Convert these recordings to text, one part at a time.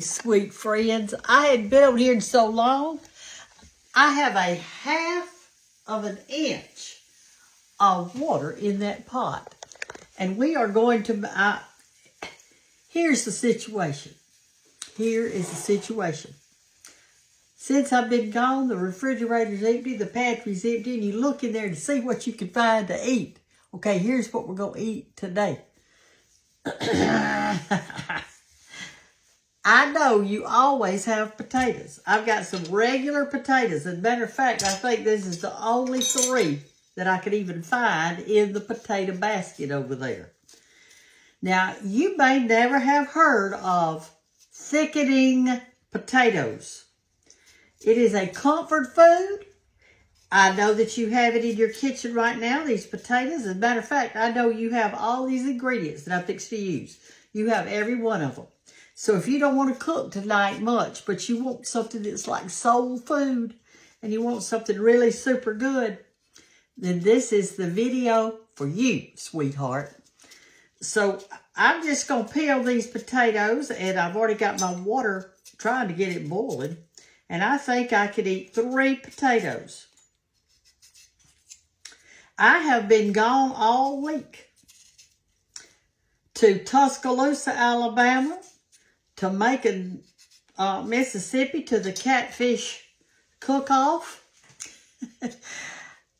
Sweet friends, I hadn't been over here in so long. I have a 1/2 inch of water in that pot. And we are going to, here's the situation. Here is the situation. Since I've been gone, the refrigerator's empty, the pantry's empty, and you look in there to see what you can find to eat. Okay, here's what we're going to eat today. I know you always have potatoes. I've got some regular potatoes. As a matter of fact, I think this is the only 3 that I could even find in the potato basket over there. Now, you may never have heard of thickening potatoes. It is a comfort food. I know that you have it in your kitchen right now, these potatoes. As a matter of fact, I know you have all these ingredients that I'm fixing to use. You have every one of them. So if you don't want to cook tonight much, but you want something that's like soul food, and you want something really super good, then this is the video for you, sweetheart. So I'm just going to peel these potatoes, and I've already got my water trying to get it boiling. And I think I could eat 3 potatoes. I have been gone all week to Tuscaloosa, Alabama, to Macon, Mississippi, to the Catfish Cook-Off,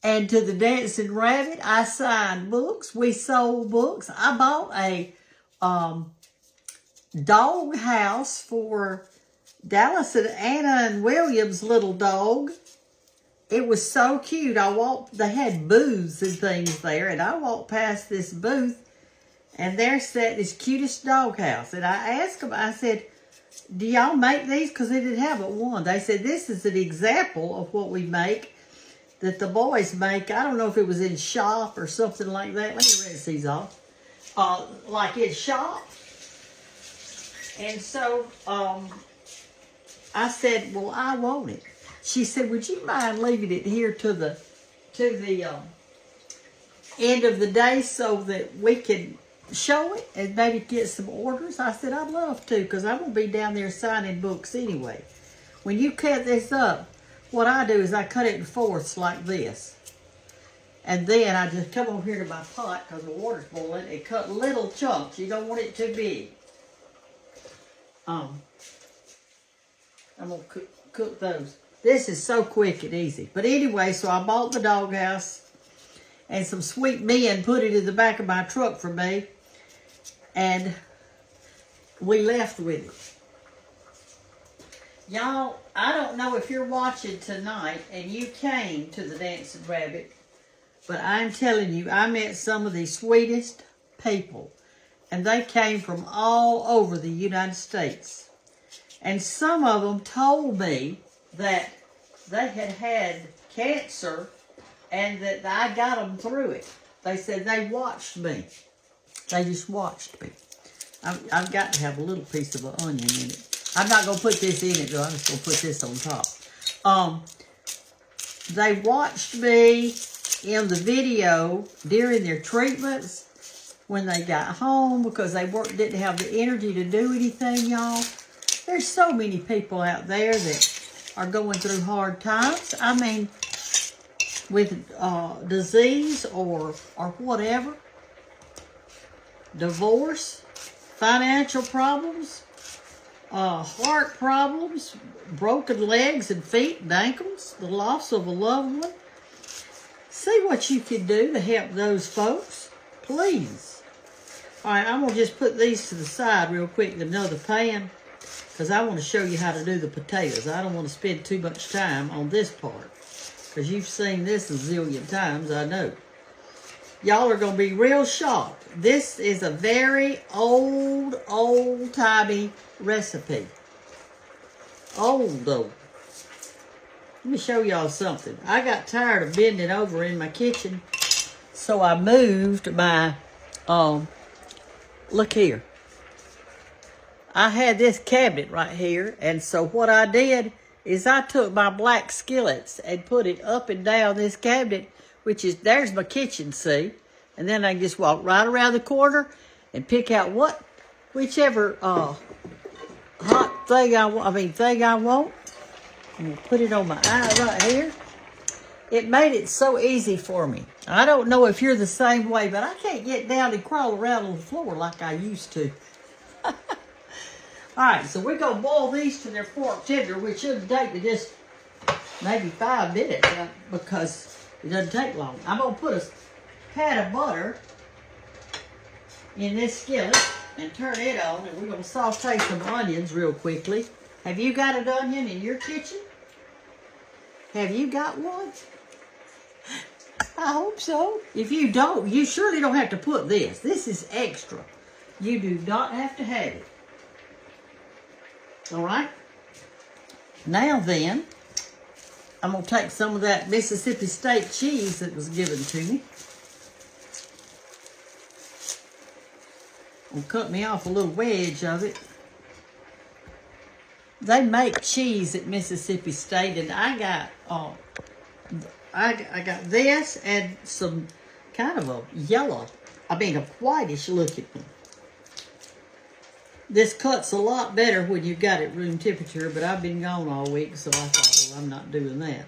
and to the Dancing Rabbit. I signed books. We sold books. I bought a dog house for Dallas and Anna and William's little dog. It was so cute. They had booths and things there, and I walked past this booth, and there sat this cutest doghouse. And I asked them, I said, do y'all make these? Because they didn't have but one. They said, this is an example of what we make, that the boys make. I don't know if it was in shop or something like that. Let me rinse these off. Like in shop. And so I said, well, I want it. She said, would you mind leaving it here to the end of the day so that we can show it and maybe get some orders? I said, I'd love to, because I'm going to be down there signing books anyway. When you cut this up, what I do is I cut it in 4ths like this. And then I just come over here to my pot, because the water's boiling, and cut little chunks. You don't want it too big. I'm going to cook those. This is so quick and easy. But anyway, so I bought the doghouse, and some sweet men put it in the back of my truck for me, and we left with it. Y'all, I don't know if you're watching tonight and you came to the Dancing Rabbit, but I'm telling you, I met some of the sweetest people, and they came from all over the United States. And some of them told me that they had had cancer and that I got them through it. They said they watched me. They just watched me. I've got to have a little piece of an onion in it. I'm not going to put this in it, though. I'm just going to put this on top. They watched me in the video during their treatments when they got home, because they didn't have the energy to do anything, y'all. There's so many people out there that are going through hard times. I mean, with disease or whatever, divorce, financial problems, heart problems, broken legs and feet and ankles, the loss of a loved one. See what you can do to help those folks, please. All right, I'm going to just put these to the side real quick in another pan, because I want to show you how to do the potatoes. I don't want to spend too much time on this part, because you've seen this a zillion times, I know. Y'all are going to be real shocked. This is a very old-timey recipe. Old, though. Let me show y'all something. I got tired of bending over in my kitchen, so I moved my, look here. I had this cabinet right here, and so what I did is I took my black skillets and put it up and down this cabinet, which is, there's my kitchen, see? And then I can just walk right around the corner and pick out whichever hot thing thing I want. I'm gonna put it on my eye right here. It made it so easy for me. I don't know if you're the same way, but I can't get down and crawl around on the floor like I used to. All right, so we're gonna boil these to their fork tender, which shouldn't take me just maybe 5 minutes because it doesn't take long. I'm gonna put a pat of butter in this skillet and turn it on, and we're gonna saute some onions real quickly. Have you got an onion in your kitchen? Have you got one? I hope so. If you don't, you surely don't have to put this. This is extra. You do not have to have it. All right? Now then, I'm going to take some of that Mississippi State cheese that was given to me. I'll cut me off a little wedge of it. They make cheese at Mississippi State, and I got this and some kind of a yellow, a whitish looking one. This cuts a lot better when you've got it room temperature, but I've been gone all week, so I thought, well, I'm not doing that.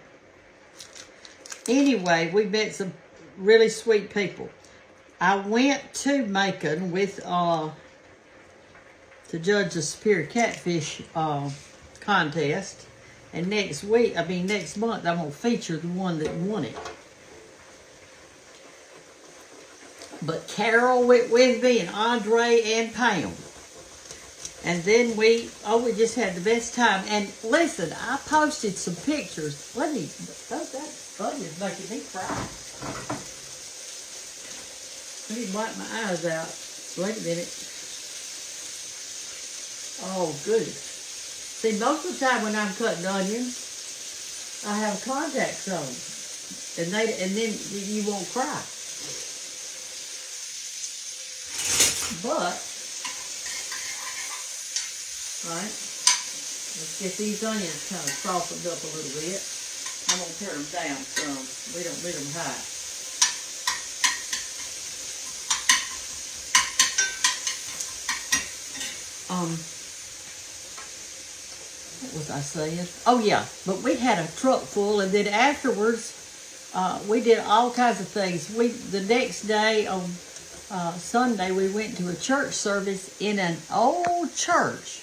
Anyway, we met some really sweet people. I went to Macon with to judge the Superior Catfish contest. And next month, I'm going to feature the one that won it. But Carol went with me, and Andre and Pam. And then we just had the best time. And listen, I posted some pictures. That onions making me cry. Let me wipe my eyes out. Wait a minute. Oh, goodness. See, most of the time when I'm cutting onions, I have contacts on, and then you won't cry. But, all right, let's get these onions kind of softened up a little bit. I'm gonna turn them down some. We don't leave them high. What was I saying? Oh, yeah. But we had a truck full, and then afterwards, we did all kinds of things. The next day, on Sunday, we went to a church service in an old church.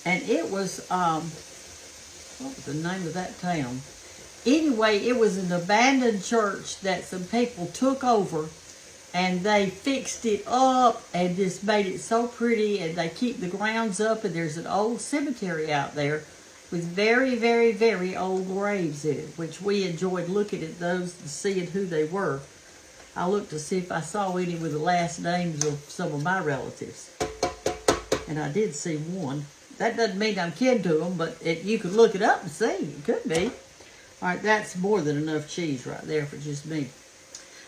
And it was, what was the name of that town? Anyway, it was an abandoned church that some people took over, and they fixed it up and just made it so pretty, and they keep the grounds up, and there's an old cemetery out there with very, very, very old graves in it, which we enjoyed looking at those and seeing who they were. I looked to see if I saw any with the last names of some of my relatives, and I did see one. That doesn't mean I'm kin to them, but you could look it up and see. It could be. All right, that's more than enough cheese right there for just me.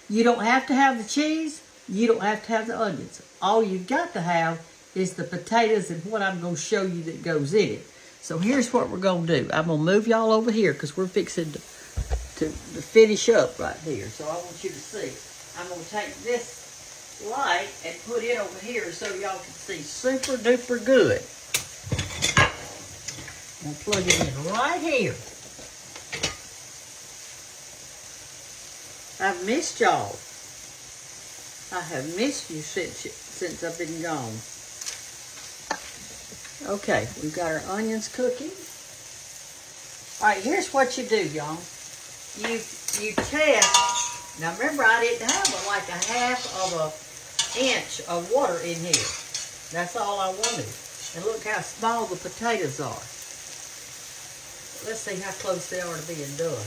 You don't have to have the cheese. You don't have to have the onions. All you've got to have is the potatoes and what I'm going to show you that goes in it. So here's what we're going to do. I'm going to move y'all over here because we're fixing to finish up right here. So I want you to see. I'm going to take this light and put it over here so y'all can see super duper good. I'm going to plug it in right here. I've missed y'all. I have missed you since I've been gone. Okay, we've got our onions cooking. All right, here's what you do, y'all. You test. Now remember, I didn't have like a half of an inch of water in here. That's all I wanted. And look how small the potatoes are. Let's see how close they are to being done.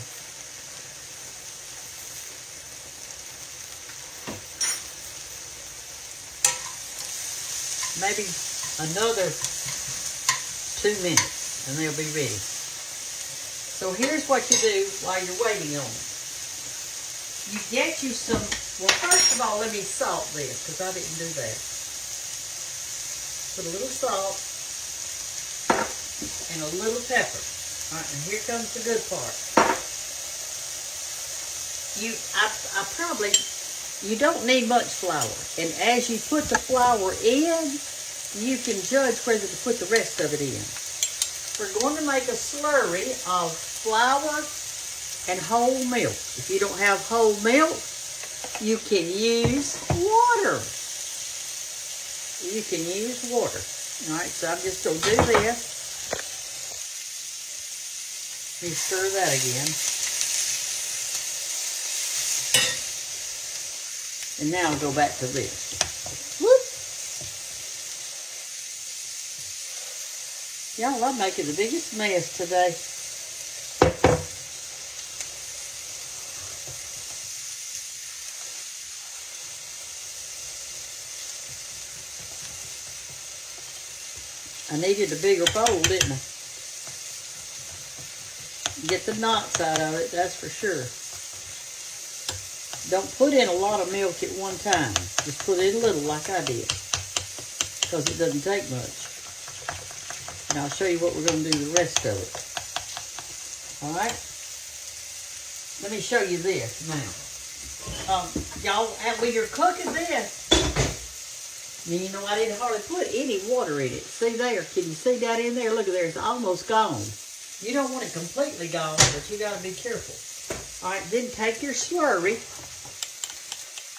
Maybe another 2 minutes and they'll be ready. So here's what you do while you're waiting on them. You get you some, well, first of all, let me salt this because I didn't do that. Put a little salt and a little pepper. All right, and here comes the good part. You don't need much flour. And as you put the flour in, you can judge whether to put the rest of it in. We're going to make a slurry of flour and whole milk. If you don't have whole milk, you can use water. You can use water. All right, so I'm just going to do this. Let me stir that again. And now I'll go back to this. Whoop! Y'all, I'm making the biggest mess today. I needed a bigger bowl, didn't I? Get the knots out of it, that's for sure. Don't put in a lot of milk at one time. Just put in a little like I did, because it doesn't take much. And I'll show you what we're going to do the rest of it. All right? Let me show you this now. Y'all, when you're cooking this, you know I didn't hardly put any water in it. See there? Can you see that in there? Look at there. It's almost gone. You don't want it completely gone, but you got to be careful. All right, then take your slurry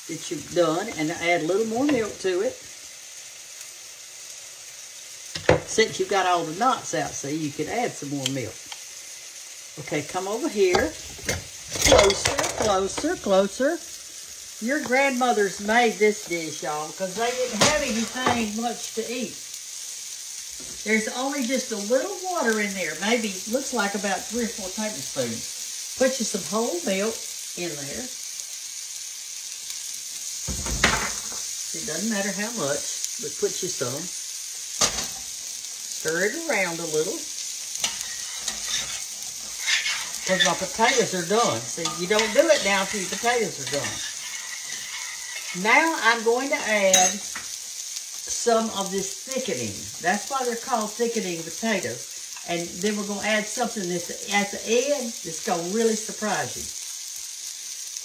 that you've done and add a little more milk to it. Since you've got all the knots out, see, you can add some more milk. Okay, come over here. Closer, closer, closer. Your grandmothers made this dish, y'all, because they didn't have anything much to eat. There's only just a little water in there. Maybe, looks like about 3 or 4 tablespoons. Put you some whole milk in there. It doesn't matter how much, but put you some. Stir it around a little. Because my potatoes are done. See, you don't do it now until your potatoes are done. Now I'm going to add some of this thickening. That's why they're called thickening potatoes. And then we're going to add something that's at the end that's going to really surprise you.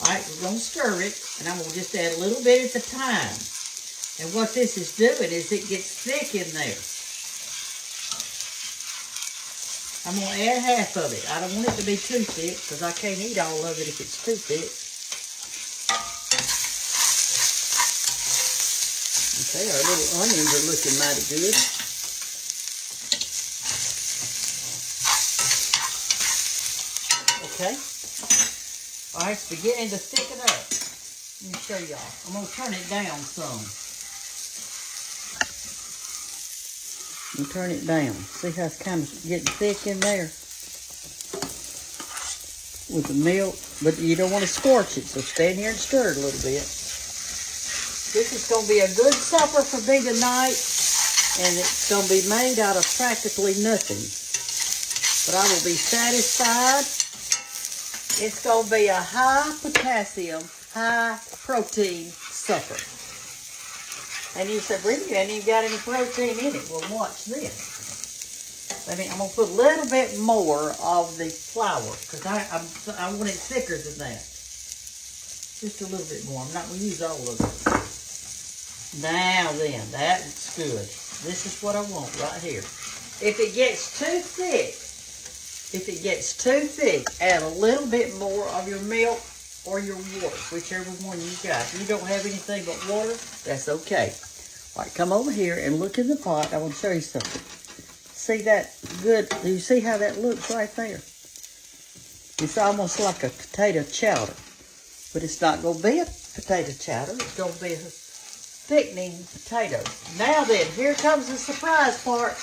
All right, we're going to stir it, and I'm going to just add a little bit at a time. And what this is doing is it gets thick in there. I'm going to add half of it. I don't want it to be too thick because I can't eat all of it if it's too thick. Okay, our little onions are looking mighty good. Okay. All right, it's beginning to thicken up. Let me show y'all. I'm going to turn it down some. And turn it down. See how it's kind of getting thick in there with the milk, but you don't want to scorch it, so stand here and stir it a little bit. This is going to be a good supper for me tonight, and it's going to be made out of practically nothing. But I will be satisfied. It's going to be a high potassium, high protein supper. And you said, Brenda, you ain't even got any protein in it. Well, watch this. I'm going to put a little bit more of the flour because I want it thicker than that. Just a little bit more. I'm not going to use all of it. Now then, that's good. This is what I want right here. If it gets too thick, add a little bit more of your milk or your water, whichever one you got. If you don't have anything but water, that's okay. All right, come over here and look in the pot. I want to show you something. See that good? Do you see how that looks right there? It's almost like a potato chowder, but it's not going to be a potato chowder. It's going to be a thickening potatoes. Now then, here comes the surprise part.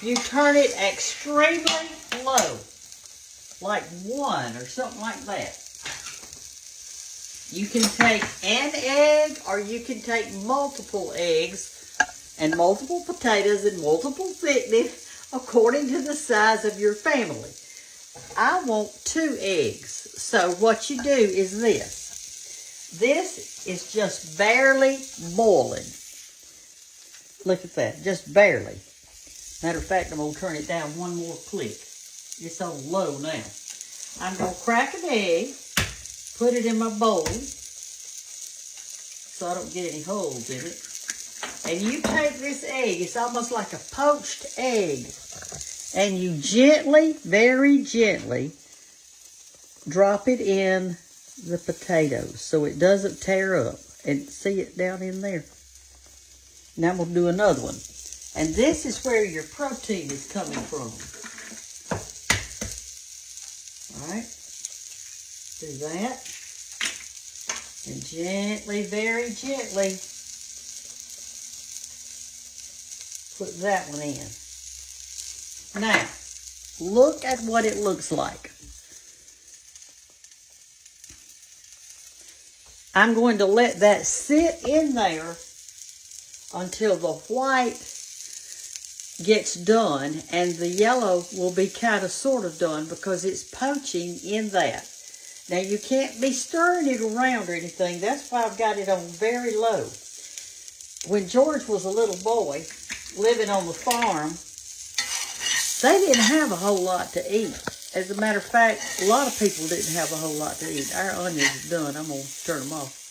You turn it extremely low, like 1 or something like that. You can take an egg, or you can take multiple eggs and multiple potatoes and multiple thickening according to the size of your family. I want 2 eggs. So what you do is this. This is just barely boiling. Look at that, just barely. Matter of fact, I'm going to turn it down one more click. It's on low now. I'm going to crack an egg, put it in my bowl so I don't get any holes in it. And you take this egg, it's almost like a poached egg, and you gently, very gently, drop it in the potatoes so it doesn't tear up. And see it down in there. Now we'll do another one. And this is where your protein is coming from. All right. Do that. And gently, very gently, put that one in. Now, look at what it looks like. I'm going to let that sit in there until the white gets done, and the yellow will be kind of sort of done because it's poaching in that. Now, you can't be stirring it around or anything. That's why I've got it on very low. When George was a little boy living on the farm, they didn't have a whole lot to eat. As a matter of fact, a lot of people didn't have a whole lot to eat. Our onions are done. I'm going to turn them off.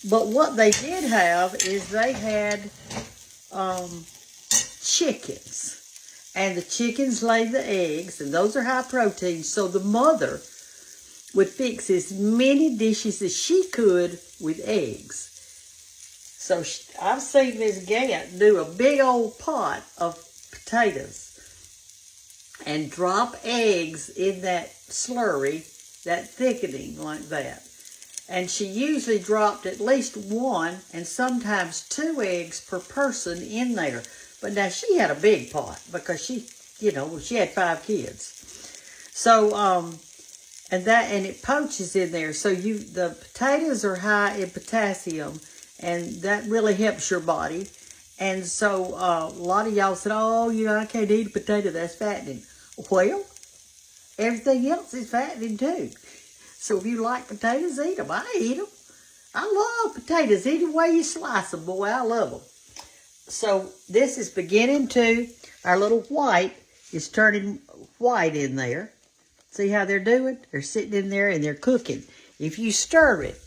But what they did have is they had chickens. And the chickens lay the eggs, and those are high protein. So the mother would fix as many dishes as she could with eggs. So I've seen Miss Gantt do a big old pot of potatoes and drop eggs in that slurry, that thickening like that. And she usually dropped at least one and sometimes 2 eggs per person in there. But now she had a big pot because she, you know, she had 5 kids. So, and it poaches in there. So the potatoes are high in potassium, and that really helps your body. And so a lot of y'all said, oh, you know, I can't eat a potato, that's fattening. Well, everything else is fattening too. So if you like potatoes, eat them. I eat them. I love potatoes. Any way you slice them, boy, I love them. So this is beginning to, our little white is turning white in there. See how they're doing? They're sitting in there and they're cooking. If you stir it,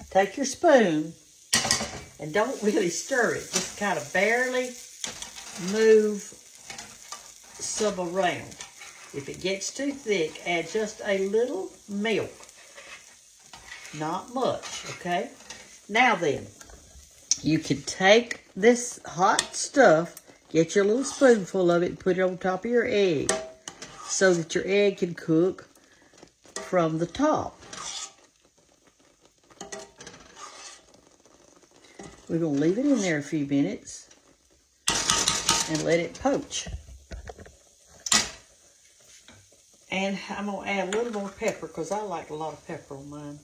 take your spoon and don't really stir it. Just kind of barely move some around. If it gets too thick, add just a little milk. Not much, okay? Now then, you can take this hot stuff, get your little spoonful of it, and put it on top of your egg so that your egg can cook from the top. We're going to leave it in there a few minutes and let it poach. And I'm going to add a little more pepper because I like a lot of pepper on mine.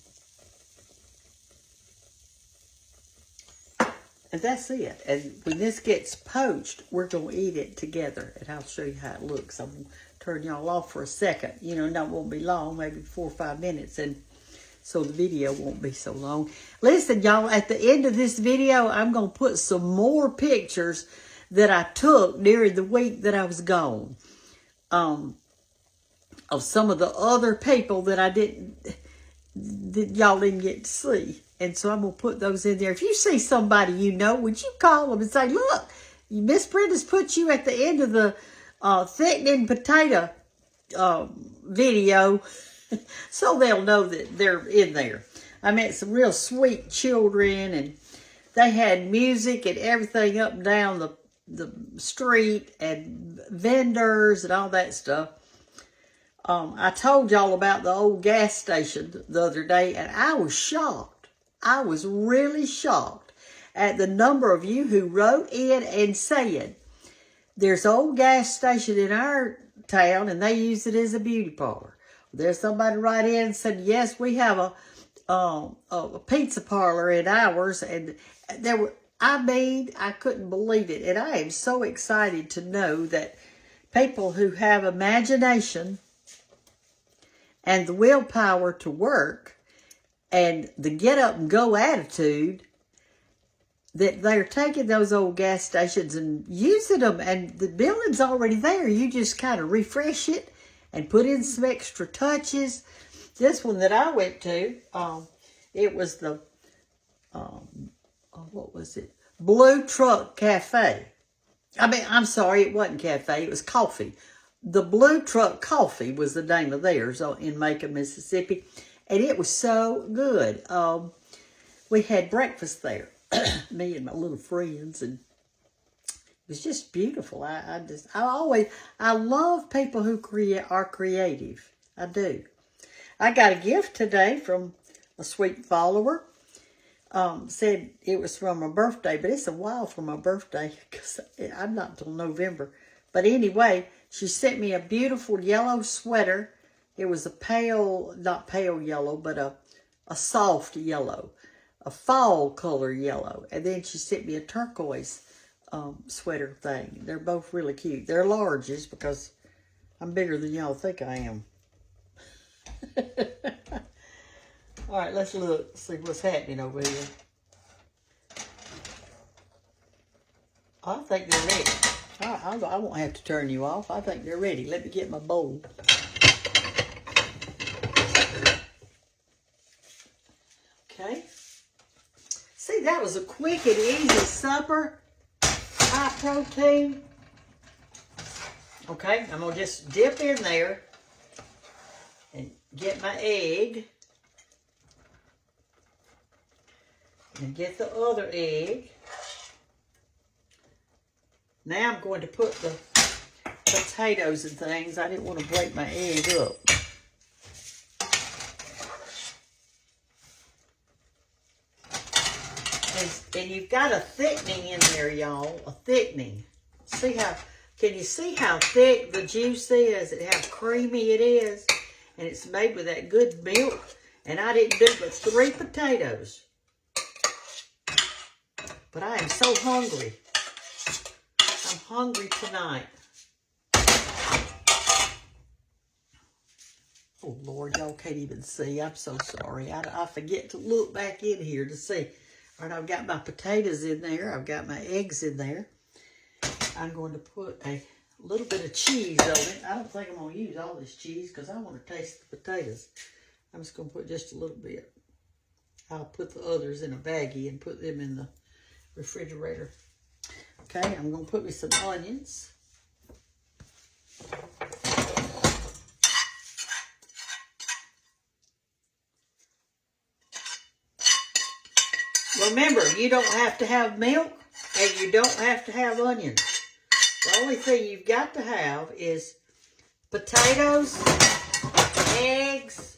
And that's it. And when this gets poached, we're going to eat it together. And I'll show you how it looks. I'm going to turn y'all off for a second. You know, it won't be long, maybe 4 or 5 minutes. And so the video won't be so long. Listen, y'all, at the end of this video, I'm going to put some more pictures that I took during the week that I was gone. Of some of the other people that y'all didn't get to see. And so I'm going to put those in there. If you see somebody you know, would you call them and say, look, Miss Brenda's put you at the end of the thickening potato video so they'll know that they're in there. I met some real sweet children, and they had music and everything up and down the street and vendors and all that stuff. I told y'all about the old gas station the other day, and I was shocked. I was really shocked at the number of you who wrote in and said, there's an old gas station in our town, and they use it as a beauty parlor. There's somebody write in and said, yes, we have a pizza parlor in ours, and there were, I couldn't believe it. And I am so excited to know that people who have imagination and the willpower to work and the get up and go attitude, that they're taking those old gas stations and using them, and the building's already there. You just kind of refresh it and put in some extra touches. This one that I went to, it was the, what was it? Blue Truck Cafe. I'm sorry, it wasn't cafe, it was coffee. The Blue Truck Coffee was the name of theirs in Macon, Mississippi. And it was so good. We had breakfast there, me and my little friends, and it was just beautiful. I love people who are creative. I do. I got a gift today from a sweet follower. Said it was from my birthday, but it's a while for my birthday because I'm not until November. But anyway, she sent me a beautiful yellow sweater. It was not pale yellow, but a soft yellow, a fall color yellow. And then she sent me a turquoise sweater thing. They're both really cute. They're larges because I'm bigger than y'all think I am. All right, let's look, see what's happening over here. I think they're ready. I won't have to turn you off. I think they're ready. Let me get my bowl. Okay. See, that was a quick and easy supper. High protein. Okay, I'm going to just dip in there and get my egg. And get the other egg. Now I'm going to put the potatoes and things. I didn't want to break my egg up. And you've got a thickening in there, y'all. A thickening. See how, can you see how thick the juice is and how creamy it is? And it's made with that good milk. And I didn't do but 3 potatoes. But I am so hungry. I'm hungry tonight. Oh, Lord, y'all can't even see. I'm so sorry. I forget to look back in here to see. All right, I've got my potatoes in there. I've got my eggs in there. I'm going to put a little bit of cheese on it. I don't think I'm going to use all this cheese because I want to taste the potatoes. I'm just going to put just a little bit. I'll put the others in a baggie and put them in the refrigerator. Okay, I'm going to put me some onions. Remember, you don't have to have milk and you don't have to have onions. The only thing you've got to have is potatoes, eggs,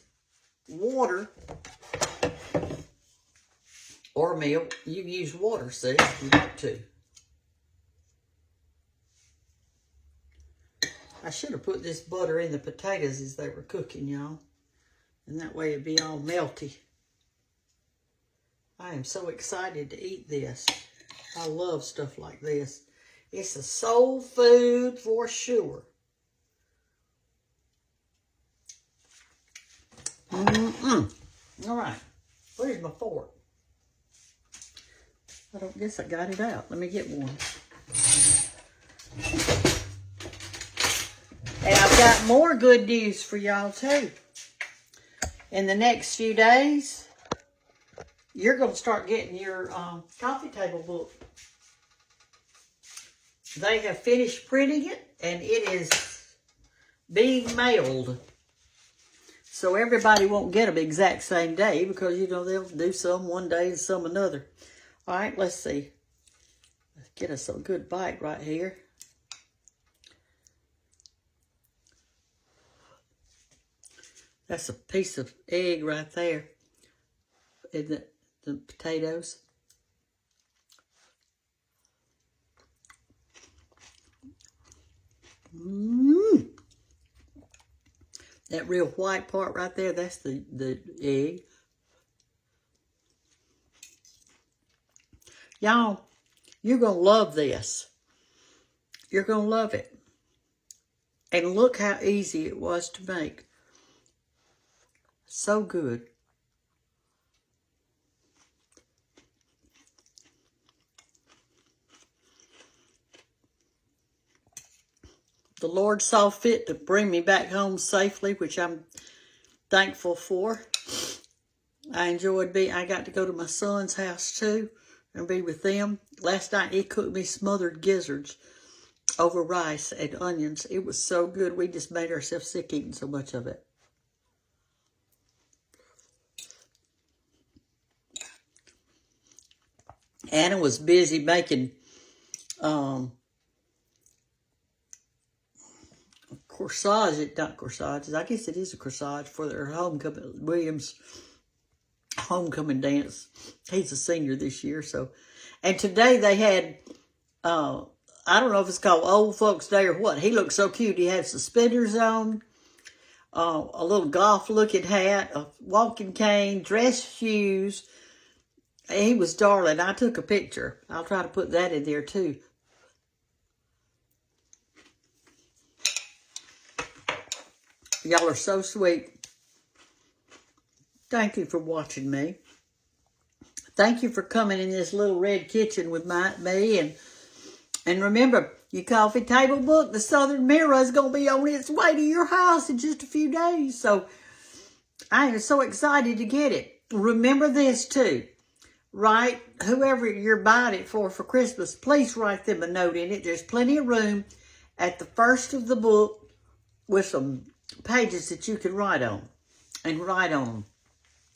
water, or milk. You can use water, see, if you want to. I should have put this butter in the potatoes as they were cooking, y'all. And that way it'd be all melty. I am so excited to eat this. I love stuff like this. It's a soul food for sure. All right. Where's my fork? I don't guess I got it out. Let me get one. And I've got more good news for y'all too. In the next few days, you're going to start getting your coffee table book. They have finished printing it, and it is being mailed. So everybody won't get them exact same day because, you know, they'll do some one day and some another. All right, let's see. Let's get us a good bite right here. That's a piece of egg right there. And the potatoes. That real white part right there, that's the egg. Y'all, you're going to love this. You're going to love it. And look how easy it was to make. So good. The Lord saw fit to bring me back home safely, which I'm thankful for. I got to go to my son's house too and be with them. Last night he cooked me smothered gizzards over rice and onions. It was so good. We just made ourselves sick eating so much of it. Anna was busy making corsage, not corsages, I guess it is a corsage for their homecoming, William's homecoming dance. He's a senior this year, so. And today they had, I don't know if it's called Old Folks Day or what. He looked so cute. He had suspenders on, a little golf-looking hat, a walking cane, dress shoes. He was darling. I took a picture. I'll try to put that in there too. Y'all are so sweet. Thank you for watching me. Thank you for coming in this little red kitchen with me. And remember, your coffee table book, The Southern Mirror, is going to be on its way to your house in just a few days. So I am so excited to get it. Remember this too. Write whoever you're buying it for Christmas, please write them a note in it. There's plenty of room at the first of the book with some pages that you can write on and write on.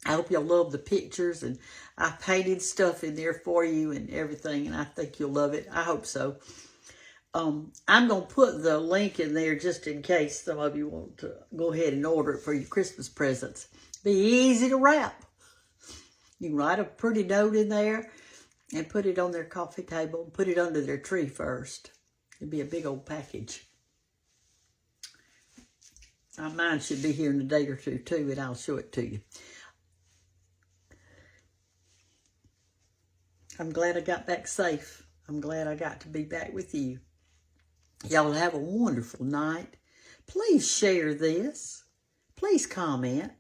I hope you'll love the pictures, and I painted stuff in there for you and everything, and I think you'll love it. I hope so. I'm going to put the link in there just in case some of you want to go ahead and order it for your Christmas presents. Be easy to wrap. You can write a pretty note in there and put it on their coffee table. Put it under their tree first. It'd be a big old package. Mine should be here in a day or two too, and I'll show it to you. I'm glad I got back safe. I'm glad I got to be back with you. Y'all have a wonderful night. Please share this. Please comment.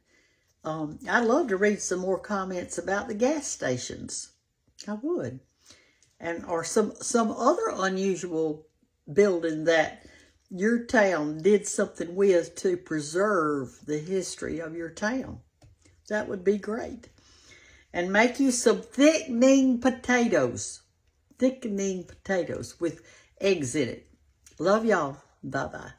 I'd love to read some more comments about the gas stations. I would. Or some other unusual building that your town did something with to preserve the history of your town. That would be great. And make you some thickening potatoes. Thickening potatoes with eggs in it. Love y'all. Bye-bye.